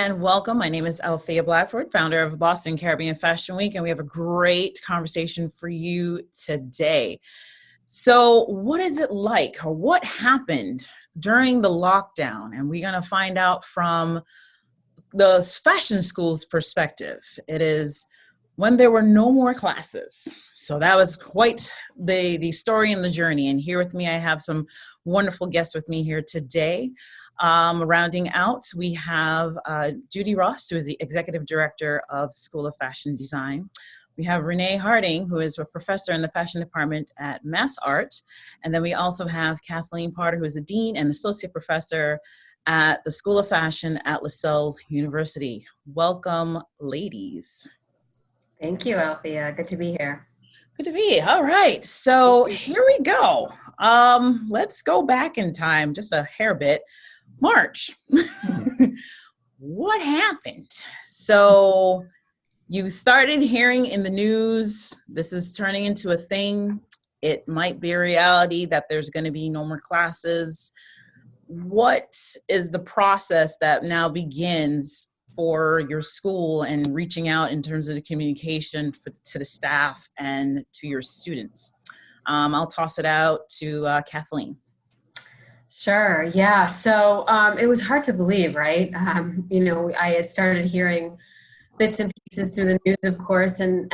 and welcome. My name is Althea Blackford, founder of Boston Caribbean Fashion Week, and we have a great conversation for you today. So what is it like, or what happened during the lockdown? And we're going to find out from the fashion school's perspective. It is when there were no more classes. So that was quite the story and the journey. And here with me, I have some wonderful guests with me here today. Rounding out, we have Judy Ross, who is the Executive Director of School of Fashion Design. We have Renee Harding, who is a professor in the fashion department at Massart. And then we also have Kathleen Potter, who is a dean and associate professor at the School of Fashion at Lasell University. Welcome, ladies. Thank you, Althea. Good to be here. Good to be. All right. So here we go. Let's go back in time just a hair bit. March. What happened? So you started hearing in the news, this is turning into a thing. It might be a reality that there's going to be no more classes. What is the process that now begins for your school and reaching out in terms of the communication to the staff and to your students? I'll toss it out to Kathleen. Sure. Yeah. So it was hard to believe, right? I had started hearing bits and pieces through the news, of course, and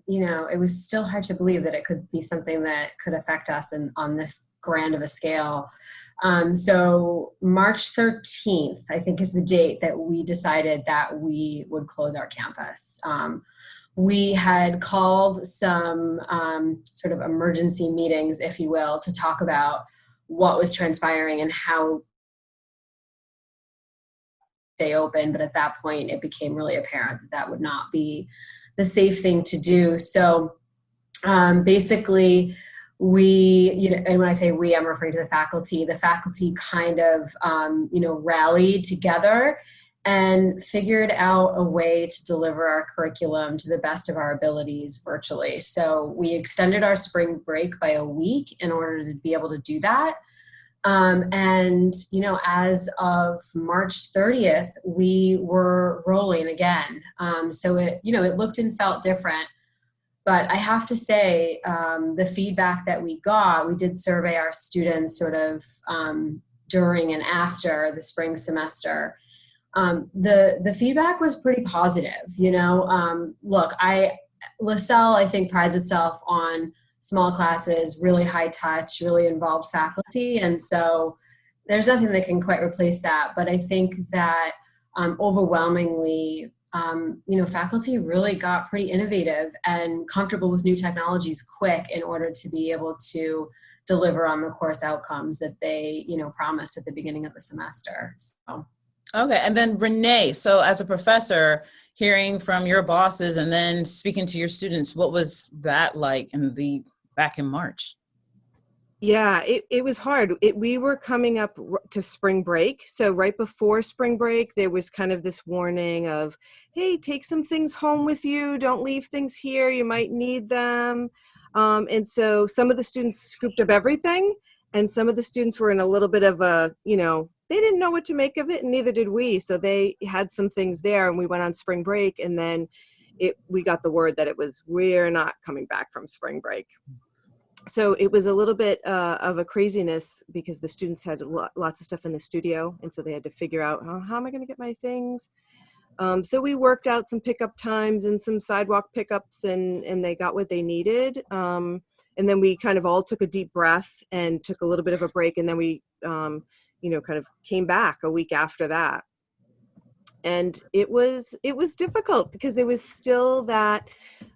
it was still hard to believe that it could be something that could affect us on this grand of a scale. So March 13th, I think, is the date that we decided that we would close our campus. We had called some sort of emergency meetings, if you will, to talk about what was transpiring and how to stay open. But at that point, it became really apparent that that would not be the safe thing to do. So basically, and when I say we, I'm referring to the faculty kind of, rallied together and figured out a way to deliver our curriculum to the best of our abilities virtually. So we extended our spring break by a week in order to be able to do that. As of March 30th, we were rolling again. So it looked and felt different. But I have to say, the feedback that we got, we did survey our students sort of during and after the spring semester. The feedback was pretty positive. Lasell, I think, prides itself on small classes, really high touch, really involved faculty. And so there's nothing that can quite replace that. But I think that overwhelmingly, faculty really got pretty innovative and comfortable with new technologies quick in order to be able to deliver on the course outcomes that they, promised at the beginning of the semester. So. Okay. And then Renee, so as a professor, hearing from your bosses and then speaking to your students, what was that like back in March? Yeah, it was hard. We were coming up to spring break. So right before spring break, there was kind of this warning of, hey, take some things home with you. Don't leave things here. You might need them. And so some of the students scooped up everything. And some of the students were in a little bit of a, they didn't know what to make of it, and neither did we. So they had some things there, and we went on spring break. And then we got the word that we're not coming back from spring break. So it was a little bit of a craziness because the students had lots of stuff in the studio. And so they had to figure out, how am I going to get my things? So we worked out some pickup times and some sidewalk pickups, and they got what they needed. And then we kind of all took a deep breath and took a little bit of a break. And then we, kind of came back a week after that. And it was difficult because there was still that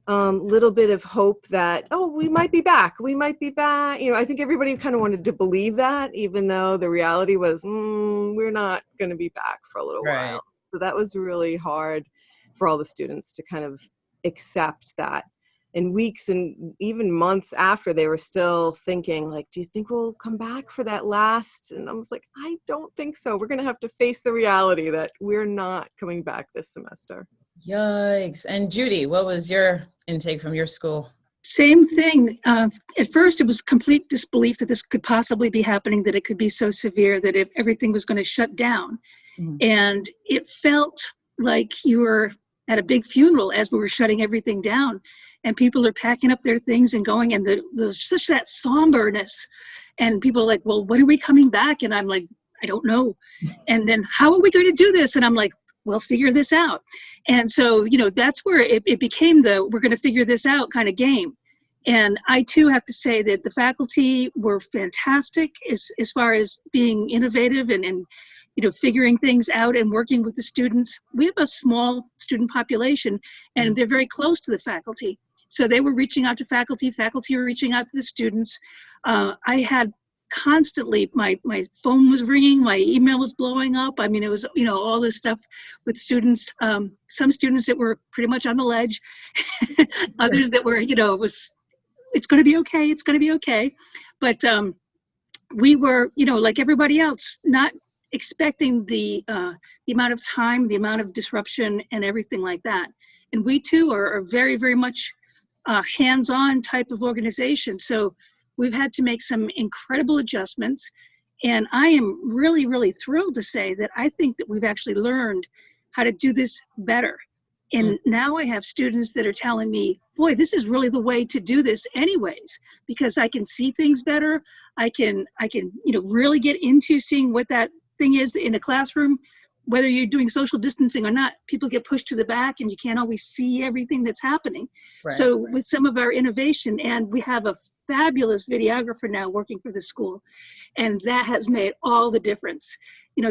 little bit of hope that, we might be back. I think everybody kind of wanted to believe that, even though the reality was, we're not going to be back for a little while. So that was really hard for all the students to kind of accept that. And weeks and even months after, they were still thinking, like, do you think we'll come back for that last? And I was like, I don't think so. We're going to have to face the reality that we're not coming back this semester. Yikes. And Judy, what was your intake from your school? Same thing. At first, it was complete disbelief that this could possibly be happening, that it could be so severe that if everything was going to shut down. Mm-hmm. And it felt like you were at a big funeral as we were shutting everything down, and people are packing up their things and going, and there's such that somberness, and people are like, well, when are we coming back? And I'm like, I don't know. And then how are we going to do this? And I'm like, we'll figure this out. And so, that's where it became the we're going to figure this out kind of game. And I too have to say that the faculty were fantastic as far as being innovative and figuring things out and working with the students. We have a small student population, and they're very close to the faculty. So they were reaching out to faculty were reaching out to the students. I had constantly, my phone was ringing, my email was blowing up. I mean, it was, all this stuff with students. Some students that were pretty much on the ledge, others that were, it's going to be okay, it's going to be okay. But we were, like everybody else, not expecting the amount of time, the amount of disruption and everything like that. And we too are very, very much hands-on type of organization. So we've had to make some incredible adjustments. And I am really, really thrilled to say that I think that we've actually learned how to do this better. And now I have students that are telling me, boy, this is really the way to do this anyways, because I can see things better. I can, really get into seeing what that thing is in a classroom. Whether you're doing social distancing or not, people get pushed to the back and you can't always see everything that's happening. Right. So with some of our innovation, and we have a fabulous videographer now working for the school, and that has made all the difference,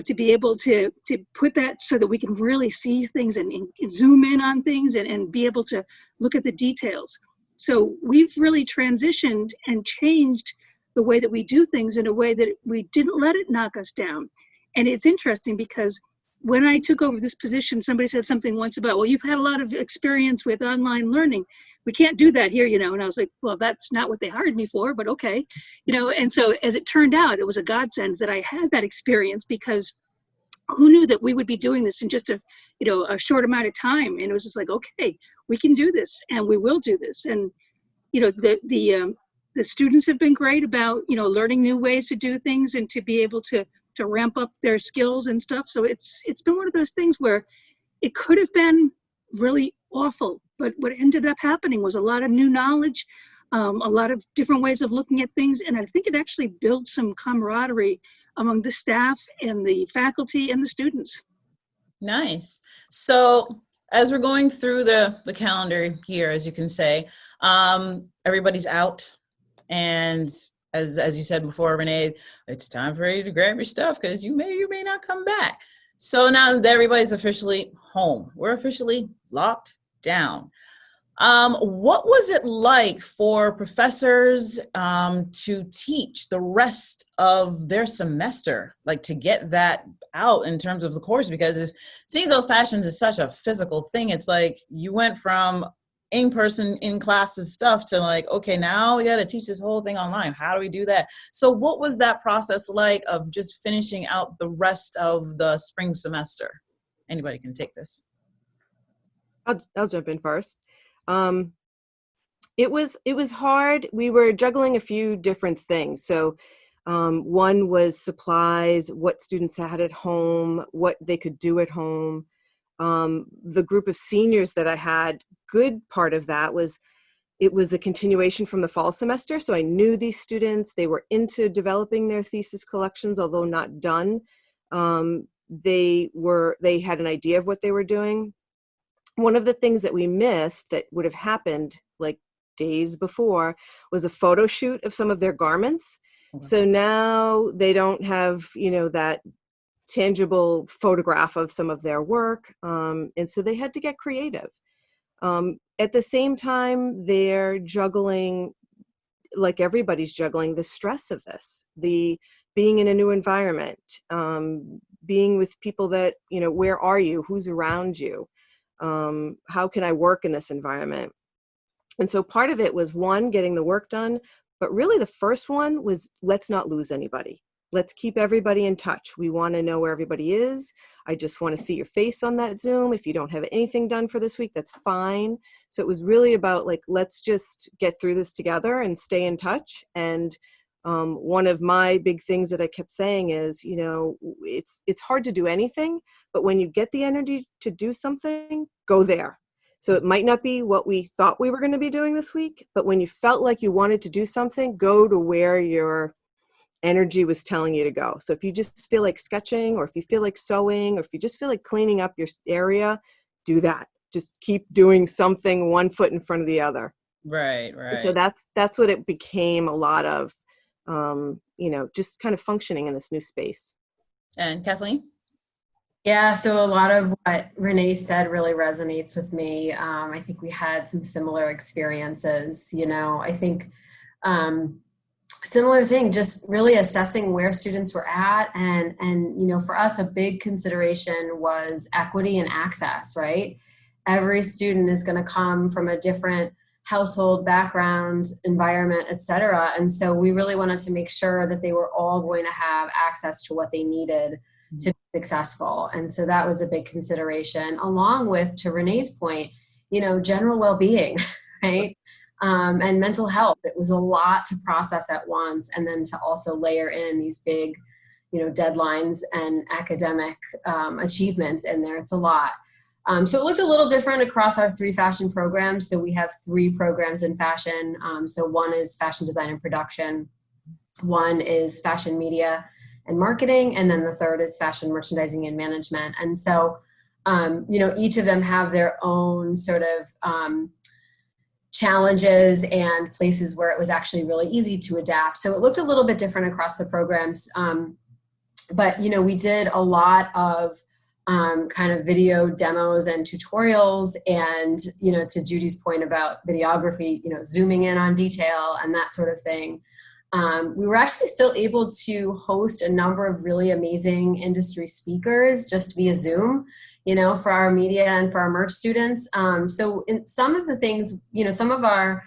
to be able to put that so that we can really see things and zoom in on things and be able to look at the details. So we've really transitioned and changed the way that we do things in a way that we didn't let it knock us down. And it's interesting because when I took over this position, somebody said something once about, well, you've had a lot of experience with online learning. We can't do that here, And I was like, well, that's not what they hired me for, but okay. And so as it turned out, it was a godsend that I had that experience, because who knew that we would be doing this in just a short amount of time. And it was just like, okay, we can do this and we will do this. And, the students have been great about, learning new ways to do things and to be able to ramp up their skills and stuff. So it's been one of those things where it could have been really awful, but what ended up happening was a lot of new knowledge, a lot of different ways of looking at things. And I think it actually builds some camaraderie among the staff and the faculty and the students. Nice. So as we're going through the calendar year, as you can say, everybody's out, and as you said before, Renee, it's time for you to grab your stuff because you may or may not come back. So now that everybody's officially home, we're officially locked down. What was it like for professors to teach the rest of their semester, like to get that out in terms of the course? Because seeing old fashions is such a physical thing. It's like you went from in-person, in-classes stuff to like, okay, now we got to teach this whole thing online. How do we do that? So what was that process like of just finishing out the rest of the spring semester? Anybody can take this. I'll jump in first. It was hard. We were juggling a few different things. So one was supplies, what students had at home, what they could do at home. The group of seniors that I had, good part of that was it was a continuation from the fall semester. So I knew these students, they were into developing their thesis collections, although not done. They had an idea of what they were doing. One of the things that we missed that would have happened like days before was a photo shoot of some of their garments. Okay. So now they don't have, that tangible photograph of some of their work. And so they had to get creative. At the same time, they're juggling, like everybody's juggling, the stress of this, the being in a new environment, being with people that, where are you? Who's around you? How can I work in this environment? And so part of it was, one, getting the work done, but really the first one was, let's not lose anybody. Let's keep everybody in touch. We want to know where everybody is. I just want to see your face on that Zoom. If you don't have anything done for this week, that's fine. So it was really about like, let's just get through this together and stay in touch. And One of my big things that I kept saying is, it's hard to do anything, but when you get the energy to do something, go there. So it might not be what we thought we were going to be doing this week, but when you felt like you wanted to do something, go to where your energy was telling you to go. So if you just feel like sketching, or if you feel like sewing, or if you just feel like cleaning up your area, do that. Just keep doing something, one foot in front of the other. Right. And so that's what it became, a lot of, just kind of functioning in this new space. And Kathleen? Yeah, so a lot of what Renee said really resonates with me. I think we had some similar experiences. I think similar thing, just really assessing where students were at. And for us, a big consideration was equity and access, right? Every student is going to come from a different household background, environment, et cetera. And so we really wanted to make sure that they were all going to have access to what they needed to be successful. And so that was a big consideration, along with, to Renee's point, general well-being, right? And mental health. It was a lot to process at once, and then to also layer in these big, deadlines and academic achievements in there. It's a lot. So it looked a little different across our 3 fashion programs. So we have 3 programs in fashion. So one is fashion design and production, one is fashion media and marketing, and then the third is fashion merchandising and management. And so, each of them have their own sort of challenges and places where it was actually really easy to adapt. So it looked a little bit different across the programs. But, we did a lot of kind of video demos and tutorials, and, to Judy's point about videography, zooming in on detail and that sort of thing. We were actually still able to host a number of really amazing industry speakers just via Zoom, for our media and for our merch students. So in some of the things, some of our,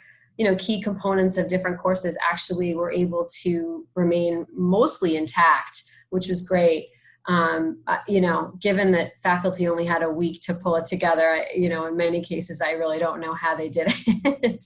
key components of different courses actually were able to remain mostly intact, which was great. Given that faculty only had a week to pull it together, in many cases, I really don't know how they did it.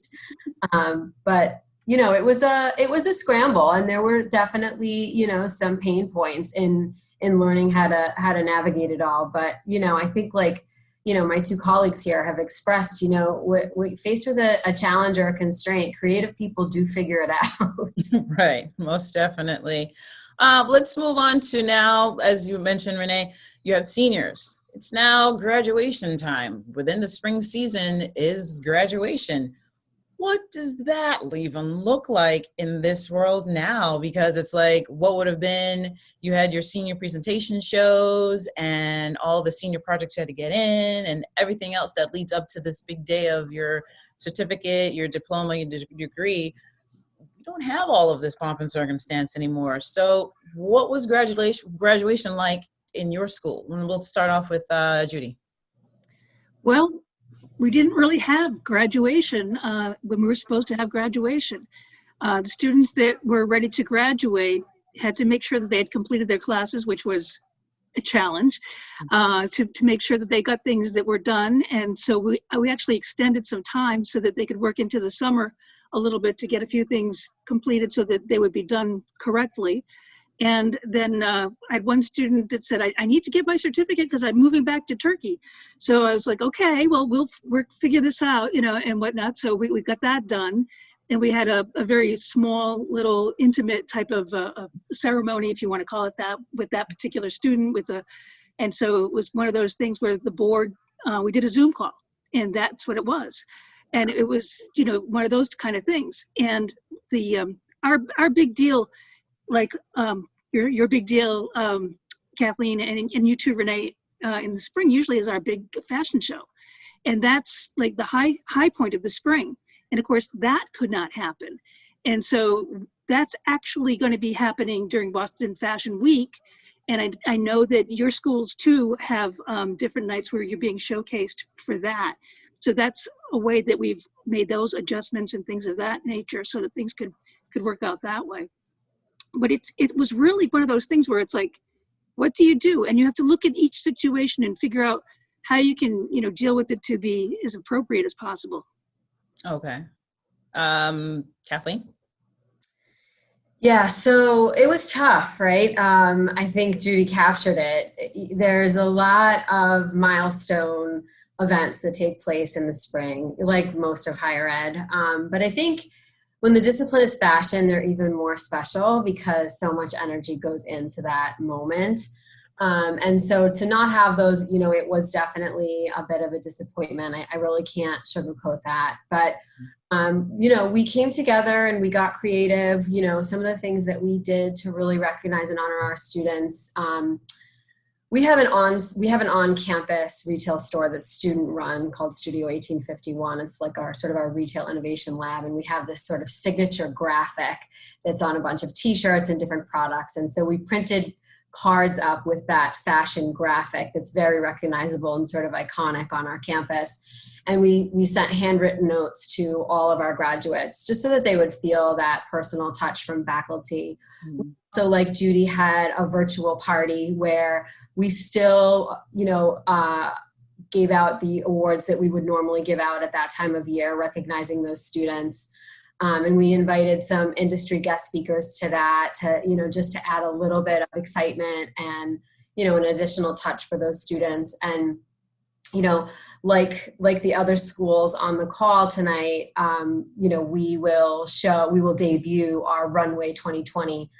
But it was a scramble, and there were definitely, some pain points in learning how to navigate it all. But, I think my 2 colleagues here have expressed, when faced with a challenge or a constraint, creative people do figure it out. Right. Most definitely. Let's move on to now, as you mentioned, Renee, you have seniors. It's now graduation time. Within the spring season is graduation. What does that even look like in this world now? Because it's like, what would have been, you had your senior presentation shows and all the senior projects you had to get in and everything else that leads up to this big day of your certificate, your diploma, your degree. You don't have all of this pomp and circumstance anymore. So what was graduation like in your school? And we'll start off with Judy. Well, we didn't really have graduation when we were supposed to have graduation. The students that were ready to graduate had to make sure that they had completed their classes, which was a challenge, to make sure that they got things that were done. And so we actually extended some time so that they could work into the summer a little bit to get a few things completed so that they would be done correctly. And then I had one student that said, I need to get my certificate because I'm moving back to Turkey. So I was like, okay, well, we'll figure this out, and whatnot. So we got that done. And we had a very small, little intimate type of ceremony, if you want to call it that, with that particular student. And so it was one of those things where the board, we did a Zoom call, and that's what it was. And it was, one of those kind of things. And our big deal, like your big deal, Kathleen, and you too, Renee, in the spring usually is our big fashion show. And that's like the high point of the spring. And of course, that could not happen. And so that's actually going to be happening during Boston Fashion Week. And I know that your schools too have different nights where you're being showcased for that. So that's a way that we've made those adjustments and things of that nature so that things could work out that way. But it was really one of those things where it's like, what do you do? And you have to look at each situation and figure out how you can, deal with it to be as appropriate as possible. Okay. Kathleen? Yeah, so it was tough, right? I think Judy captured it. There's a lot of milestone events that take place in the spring, like most of higher ed. But I think when the discipline is fashion, they're even more special because so much energy goes into that moment. And so to not have those, it was definitely a bit of a disappointment. I really can't sugarcoat that. But we came together and we got creative. Some of the things that we did to really recognize and honor our students. We have an on-campus retail store that's student-run called Studio 1851. It's like our retail innovation lab, and we have this sort of signature graphic that's on a bunch of T-shirts and different products. And so we printed cards up with that fashion graphic that's very recognizable and sort of iconic on our campus. And we sent handwritten notes to all of our graduates just so that they would feel that personal touch from faculty. Mm-hmm. So like Judy had a virtual party where we still, gave out the awards that we would normally give out at that time of year, recognizing those students. And we invited some industry guest speakers to that, just to add a little bit of excitement and, an additional touch for those students. And, like the other schools on the call tonight, we will debut our Runway 2020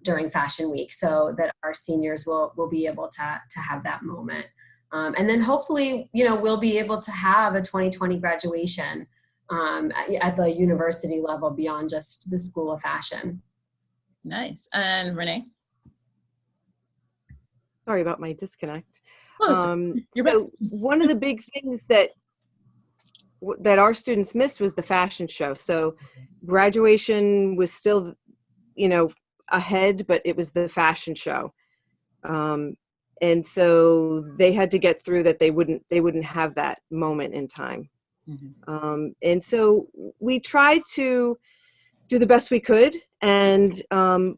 during Fashion Week so that our seniors will be able to have that moment. And then hopefully, we'll be able to have a 2020 graduation at the university level beyond just the School of Fashion. Nice. And Renee? Sorry about my disconnect. You're back. One of the big things that our students missed was the fashion show. So graduation was still, ahead, but it was the fashion show. And so they had to get through that. They wouldn't have that moment in time. Mm-hmm. And so we tried to do the best we could. And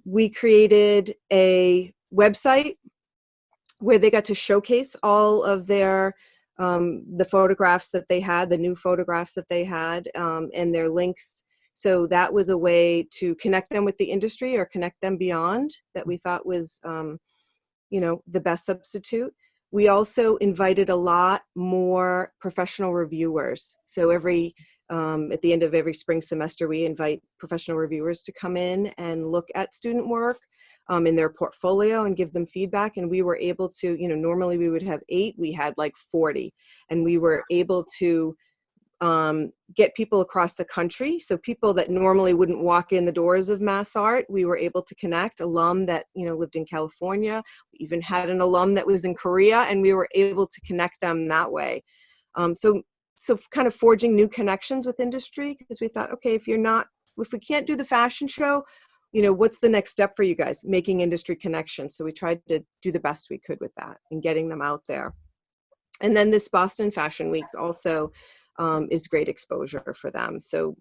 we created a website where they got to showcase all of their the photographs that they had, the new photographs that they had, and their links. So that was a way to connect them with the industry or connect them beyond that we thought was, the best substitute. We also invited a lot more professional reviewers. So at the end of every spring semester, we invite professional reviewers to come in and look at student work in their portfolio and give them feedback. And we were able to, normally we would have 8, we had like 40. And we were able to get people across the country. So people that normally wouldn't walk in the doors of Massart, we were able to connect. Alum that, lived in California. We even had an alum that was in Korea, and we were able to connect them that way. So kind of forging new connections with industry, because we thought, okay, if we can't do the fashion show, what's the next step for you guys? Making industry connections. So we tried to do the best we could with that and getting them out there. And then this Boston Fashion Week also is great exposure for them. So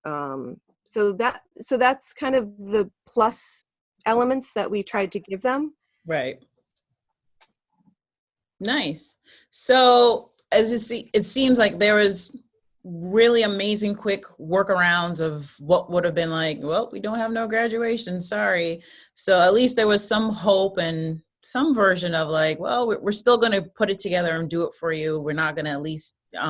that's kind of the plus elements that we tried to give them. Right. Nice. So as you see, it seems like there was really amazing quick workarounds of what would have been like, well, we don't have no graduation, sorry. So at least there was some hope and some version of like, well, we're still going to put it together and do it for you. We're not going to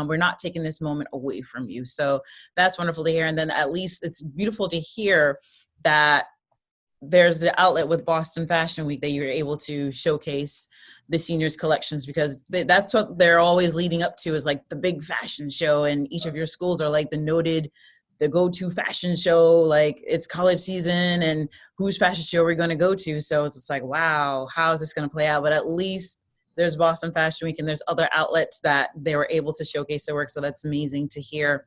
we're not taking this moment away from you. So that's wonderful to hear. And then at least it's beautiful to hear that there's the outlet with Boston Fashion Week that you're able to showcase the seniors collections, because that's what they're always leading up to, is like the big fashion show. And each of your schools are like the go-to fashion show, like it's college season and whose fashion show we're going to go to. So it's like, wow, how is this going to play out? But at least there's Boston Fashion Week and there's other outlets that they were able to showcase their work. So that's amazing to hear.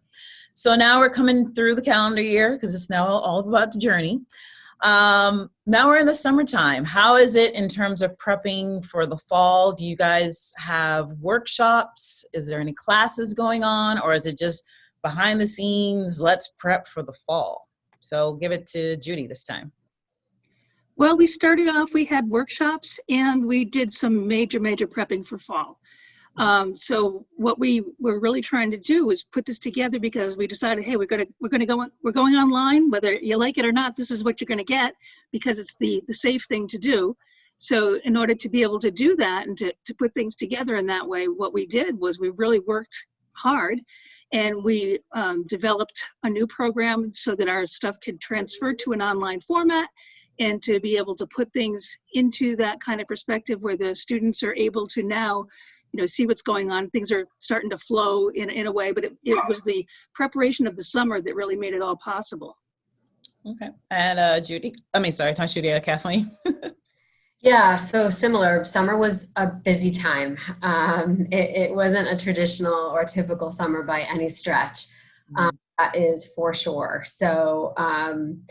So now we're coming through the calendar year, because it's now all about the journey. Now we're in the summertime. How is it in terms of prepping for the fall? Do you guys have workshops? Is there any classes going on, or is it just behind the scenes, let's prep for the fall? So give it to Judy this time. Well, we started off, we had workshops and we did some major prepping for fall. So what we were really trying to do was put this together because we decided, hey, we're going online, whether you like it or not. This is what you're going to get because it's the safe thing to do. So in order to be able to do that and to put things together in that way, what we did was we really worked hard, and we developed a new program so that our stuff could transfer to an online format, and to be able to put things into that kind of perspective where the students are able to now, see what's going on. Things are starting to flow in a way, but it was the preparation of the summer that really made it all possible. Okay. And not Judy, Kathleen. Yeah, so similar. Summer was a busy time. It wasn't a traditional or typical summer by any stretch. That is for sure. So, I'm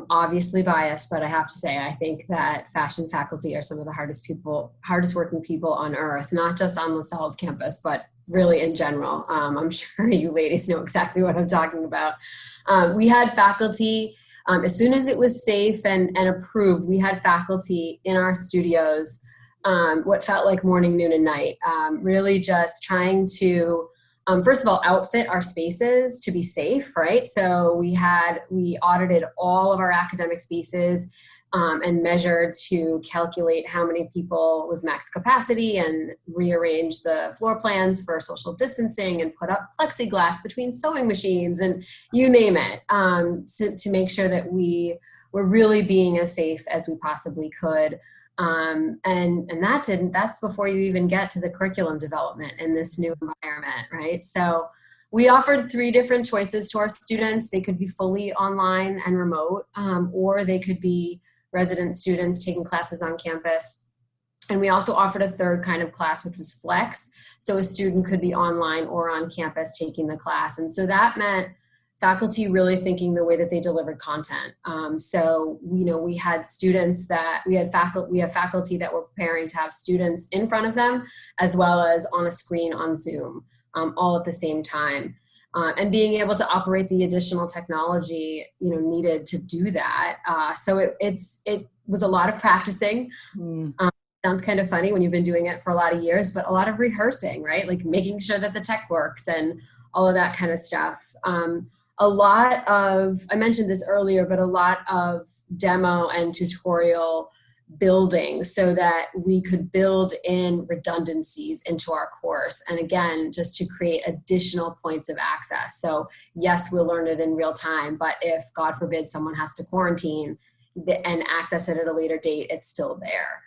obviously biased, but I have to say, I think that fashion faculty are some of the hardest working people on earth, not just on Lasell's campus, but really in general. I'm sure you ladies know exactly what I'm talking about. We had faculty, as soon as it was safe and approved, we had faculty in our studios, what felt like morning, noon, and night, really just trying to, first of all, outfit our spaces to be safe, right? So we audited all of our academic spaces and measured to calculate how many people was max capacity, and rearrange the floor plans for social distancing, and put up plexiglass between sewing machines, and you name it, to make sure that we were really being as safe as we possibly could. And that's before you even get to the curriculum development in this new environment, right? So we offered 3 different choices to our students. They could be fully online and remote, or they could be resident students taking classes on campus. And we also offered a third kind of class, which was flex. So a student could be online or on campus taking the class. And so that meant faculty really thinking the way that they delivered content. So, we had faculty that were preparing to have students in front of them, as well as on a screen on Zoom, all at the same time. And being able to operate the additional technology, needed to do that. So it was a lot of practicing. Sounds kind of funny when you've been doing it for a lot of years, but a lot of rehearsing, right? Like making sure that the tech works and all of that kind of stuff. I mentioned this earlier, but a lot of demo and tutorial building so that we could build in redundancies into our course. And again, just to create additional points of access. So yes, we'll learn it in real time, but if God forbid someone has to quarantine and access it at a later date, it's still there.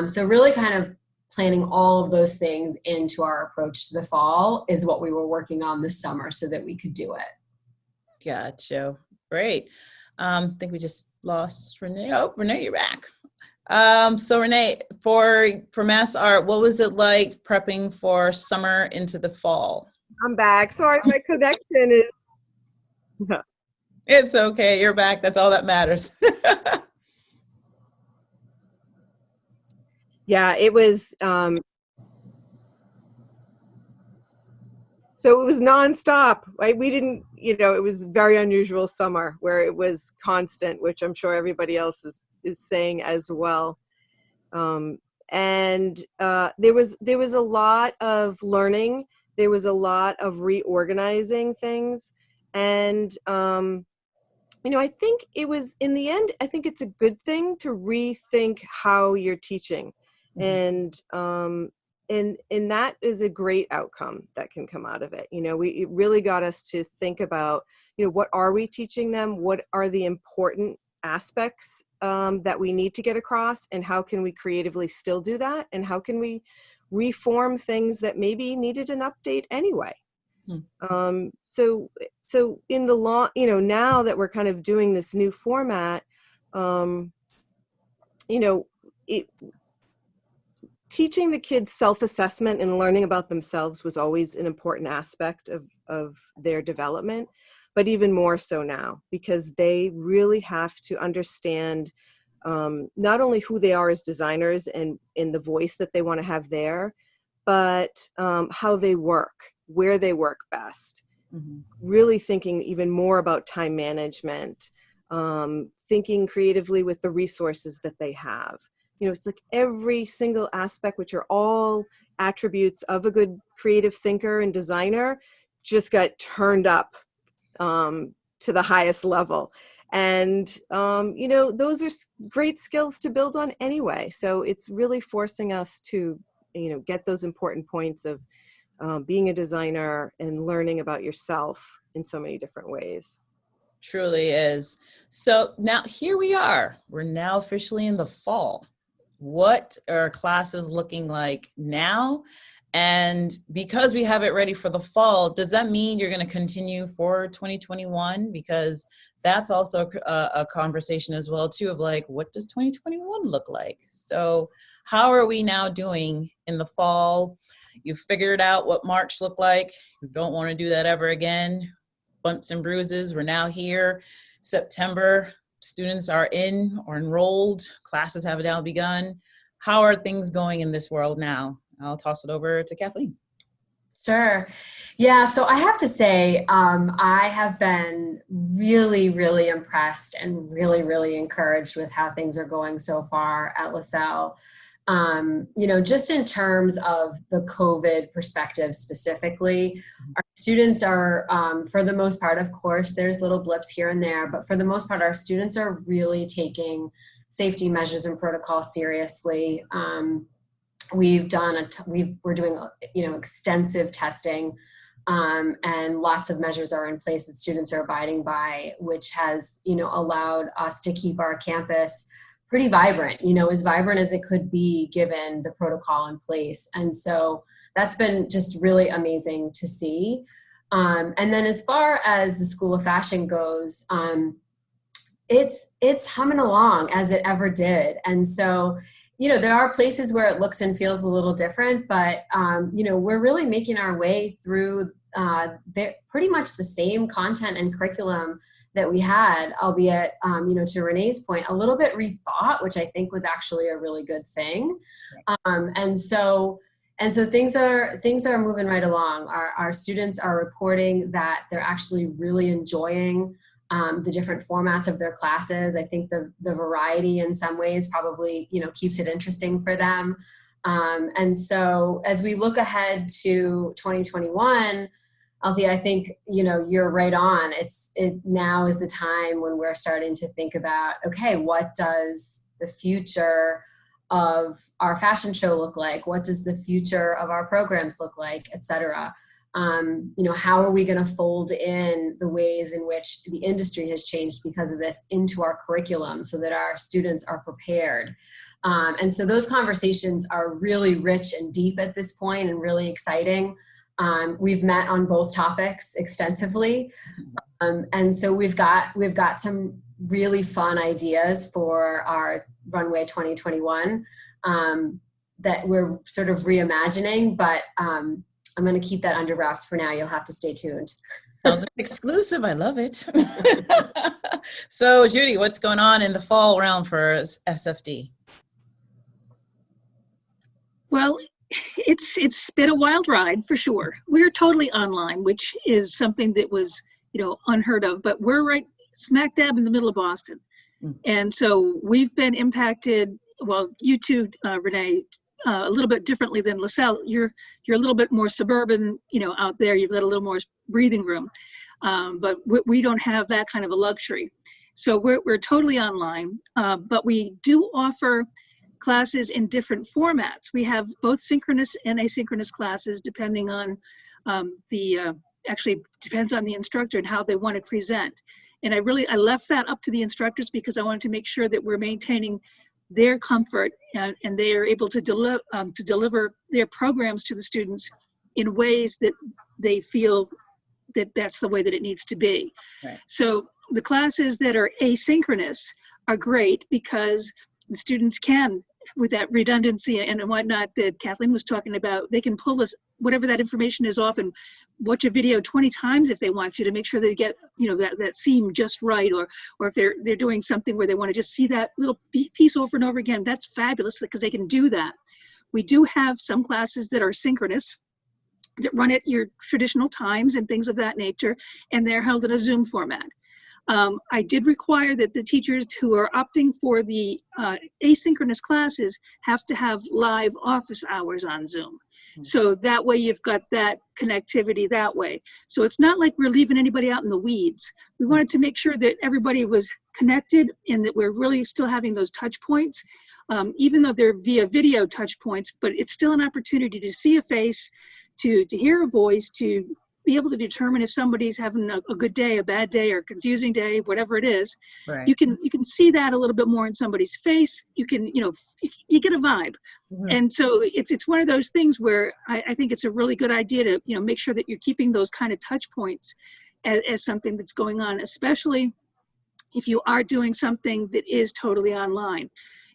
So really kind of planning all of those things into our approach to the fall is what we were working on this summer so that we could do it. Gotcha. Great. I think we just lost Renee. Oh, Renee, you're back. So Renee, for Massart, what was it like prepping for summer into the fall? I'm back. Sorry, my connection is... It's okay. You're back. That's all that matters. Yeah, it was... So it was nonstop, right? We didn't, it was very unusual summer where it was constant, which I'm sure everybody else is saying as well. And there was a lot of learning. There was a lot of reorganizing things. And, I think it was, in the end, I think it's a good thing to rethink how you're teaching. Mm-hmm. And that is a great outcome that can come out of it. It really got us to think about, what are we teaching them? What are the important aspects that we need to get across? And how can we creatively still do that? And how can we reform things that maybe needed an update anyway? So in the long, now that we're kind of doing this new format, teaching the kids self-assessment and learning about themselves was always an important aspect of their development, but even more so now, because they really have to understand not only who they are as designers and in the voice that they want to have there, but how they work, where they work best. Mm-hmm. Really thinking even more about time management, thinking creatively with the resources that they have. it's like every single aspect, which are all attributes of a good creative thinker and designer, just got turned up to the highest level. And, those are great skills to build on anyway. So it's really forcing us to, get those important points of being a designer and learning about yourself in so many different ways. Truly is. So now here we are. We're now officially in the fall. What are classes looking like now? And because we have it ready for the fall, does that mean you're going to continue for 2021? Because that's also a conversation as well, too, of like, what does 2021 look like? So how are we now doing in the fall? You figured out what March looked like. You don't want to do that ever again. Bumps and bruises. We're now here. September, students are in or enrolled. Classes have now begun. How are things going in this world now? I'll toss it over to Kathleen. Sure. Yeah, so I have to say, I have been really, really impressed and really, really encouraged with how things are going so far at Lasell. Just in terms of the COVID perspective specifically, our students are, for the most part, of course, there's little blips here and there, but for the most part, our students are really taking safety measures and protocols seriously. We're doing, extensive testing, and lots of measures are in place that students are abiding by, which has, allowed us to keep our campus pretty vibrant, as vibrant as it could be given the protocol in place. And so that's been just really amazing to see. And then as far as the School of Fashion goes, it's humming along as it ever did. And so, there are places where it looks and feels a little different, but, we're really making our way through pretty much the same content and curriculum that we had, albeit, to Renee's point, a little bit rethought, which I think was actually a really good thing. And so things are moving right along. Our students are reporting that they're actually really enjoying the different formats of their classes. I think the variety in some ways probably, keeps it interesting for them. And so as we look ahead to 2021, Althea, I think, you're right on. It now is the time when we're starting to think about, okay, what does the future of our fashion show look like? What does the future of our programs look like, et cetera? How are we going to fold in the ways in which the industry has changed because of this into our curriculum so that our students are prepared? And so those conversations are really rich and deep at this point and really exciting. We've met on both topics extensively. And so we've got some really fun ideas for our Runway 2021 that we're sort of reimagining, but I'm going to keep that under wraps for now. You'll have to stay tuned. Sounds exclusive. I love it. So, Judy, what's going on in the fall round for SFD? Well, it's been a wild ride for sure. We're totally online, which is something that was, unheard of, but we're right smack dab in the middle of Boston. And so we've been impacted. Well, you too, Renee, a little bit differently than Lasell. You're a little bit more suburban, out there. You've got a little more breathing room, but we don't have that kind of a luxury. So we're totally online, but we do offer classes in different formats. We have both synchronous and asynchronous classes, depending on actually depends on the instructor and how they want to present. And I left that up to the instructors because I wanted to make sure that we're maintaining their comfort and they are able to deliver their programs to the students in ways that they feel that that's the way that it needs to be. Right. So the classes that are asynchronous are great because the students can, with that redundancy and whatnot that Kathleen was talking about, they can pull us whatever that information is off and watch a video 20 times if they want to make sure they get that seam just right, or if they're doing something where they want to just see that little piece over and over again. That's fabulous because they can do that. We do have some classes that are synchronous that run at your traditional times and things of that nature, and they're held in a Zoom format. I did require that the teachers who are opting for the asynchronous classes have to have live office hours on Zoom. So that way you've got that connectivity that way. So it's not like we're leaving anybody out in the weeds. We wanted to make sure that everybody was connected and that we're really still having those touch points, even though they're via video touch points, but it's still an opportunity to see a face, to hear a voice, to be able to determine if somebody's having a good day, a bad day, or a confusing day, whatever it is. Right. You can see that a little bit more in somebody's face. You can, you get a vibe. Mm-hmm. And so it's one of those things where I think it's a really good idea to, make sure that you're keeping those kind of touch points as something that's going on, especially if you are doing something that is totally online.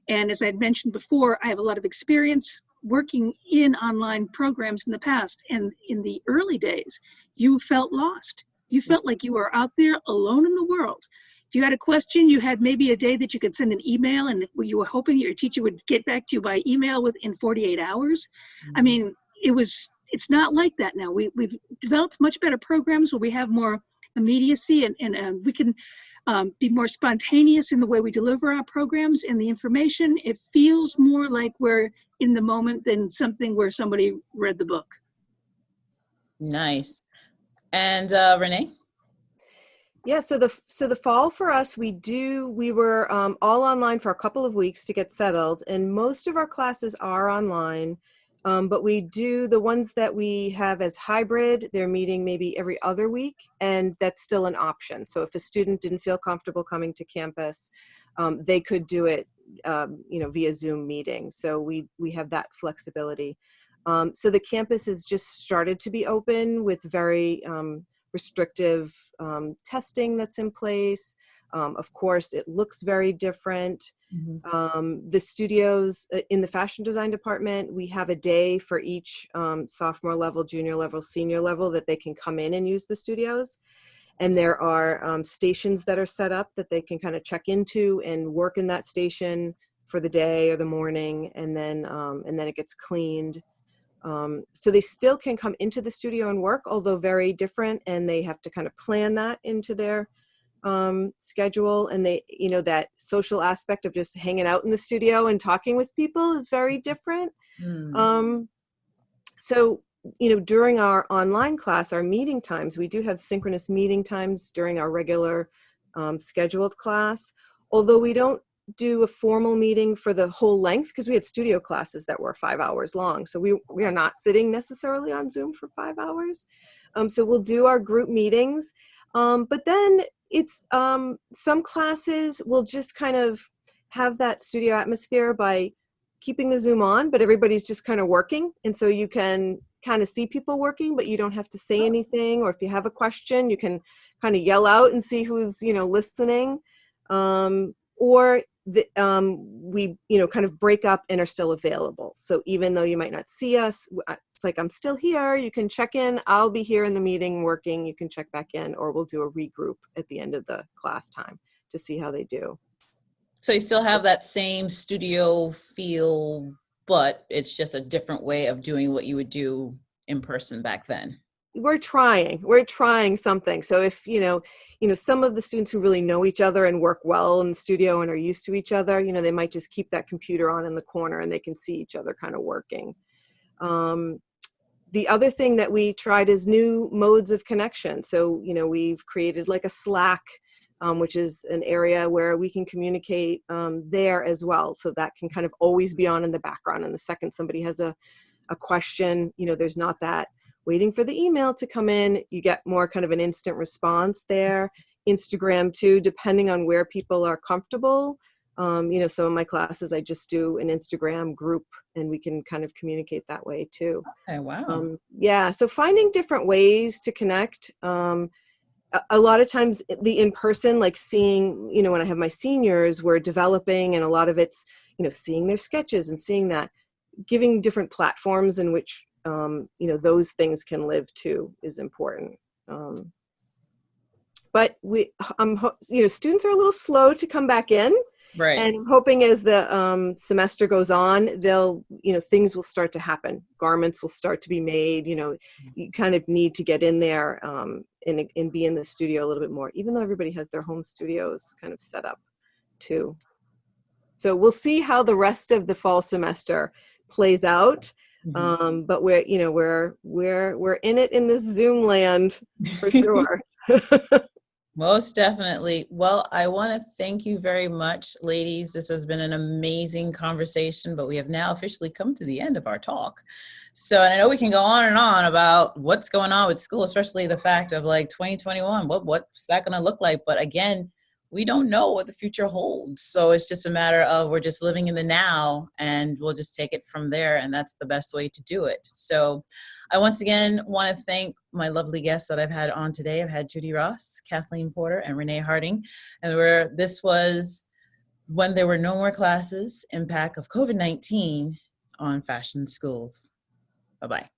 And as I'd mentioned before, I have a lot of experience working in online programs in the past. And in the early days, you felt lost. You felt like you were out there alone in the world. If you had a question, you had maybe a day that you could send an email and you were hoping your teacher would get back to you by email within 48 hours. I mean, it's not like that now. We've developed much better programs where we have more immediacy and we can be more spontaneous in the way we deliver our programs and the information. It feels more like we're in the moment than something where somebody read the book. Nice. And Renee? Yeah, so the fall for us, we were all online for a couple of weeks to get settled, and most of our classes are online. But we do the ones that we have as hybrid, they're meeting maybe every other week, and that's still an option. So if a student didn't feel comfortable coming to campus, they could do it, via Zoom meeting. So we have that flexibility. So the campus has just started to be open with very restrictive testing that's in place. Of course, it looks very different. Mm-hmm. The studios in the fashion design department, we have a day for each sophomore level, junior level, senior level that they can come in and use the studios. And there are stations that are set up that they can kind of check into and work in that station for the day or the morning, and then it gets cleaned. So they still can come into the studio and work, although very different, and they have to kind of plan that into their schedule. And they, that social aspect of just hanging out in the studio and talking with people is very different. So, during our online class, our meeting times, we do have synchronous meeting times during our regular scheduled class, although we don't do a formal meeting for the whole length because we had studio classes that were 5 hours long. So we are not sitting necessarily on Zoom for 5 hours. So we'll do our group meetings. But then it's some classes will just kind of have that studio atmosphere by keeping the Zoom on, but everybody's just kind of working. And so you can kind of see people working, but you don't have to say anything. Or if you have a question, you can kind of yell out and see who's, listening. Or we, kind of break up and are still available. So even though you might not see us, it's like, I'm still here. You can check in. I'll be here in the meeting working. You can check back in, or we'll do a regroup at the end of the class time to see how they do. So you still have that same studio feel, but it's just a different way of doing what you would do in person back then. We're trying something. So if, some of the students who really know each other and work well in the studio and are used to each other, they might just keep that computer on in the corner and they can see each other kind of working. The other thing that we tried is new modes of connection. So, we've created like a Slack, which is an area where we can communicate there as well. So that can kind of always be on in the background. And the second somebody has a question, there's not that waiting for the email to come in. You get more kind of an instant response there. Instagram too, depending on where people are comfortable. So in my classes, I just do an Instagram group and we can kind of communicate that way too. Okay, wow. So finding different ways to connect. A lot of times the in-person, like seeing, when I have my seniors, we're developing, and a lot of it's, seeing their sketches and seeing that, giving different platforms in which those things can live too is important. But students are a little slow to come back in. Right. And I'm hoping as the semester goes on, things will start to happen. Garments will start to be made. You kind of need to get in there and be in the studio a little bit more, even though everybody has their home studios kind of set up too. So we'll see how the rest of the fall semester plays out. Mm-hmm. But we're in it in this Zoom land for sure. Most definitely. Well, I want to thank you very much, ladies. This has been an amazing conversation, but we have now officially come to the end of our talk. So, and I know we can go on and on about what's going on with school, especially the fact of like 2021, what's that going to look like? But again, we don't know what the future holds. So it's just a matter of we're just living in the now and we'll just take it from there. And that's the best way to do it. So I once again want to thank my lovely guests that I've had on today. I've had Judy Ross, Kathleen Porter, and Renee Harding. And this was When There Were No More Classes, Impact of COVID-19 on Fashion Schools. Bye-bye.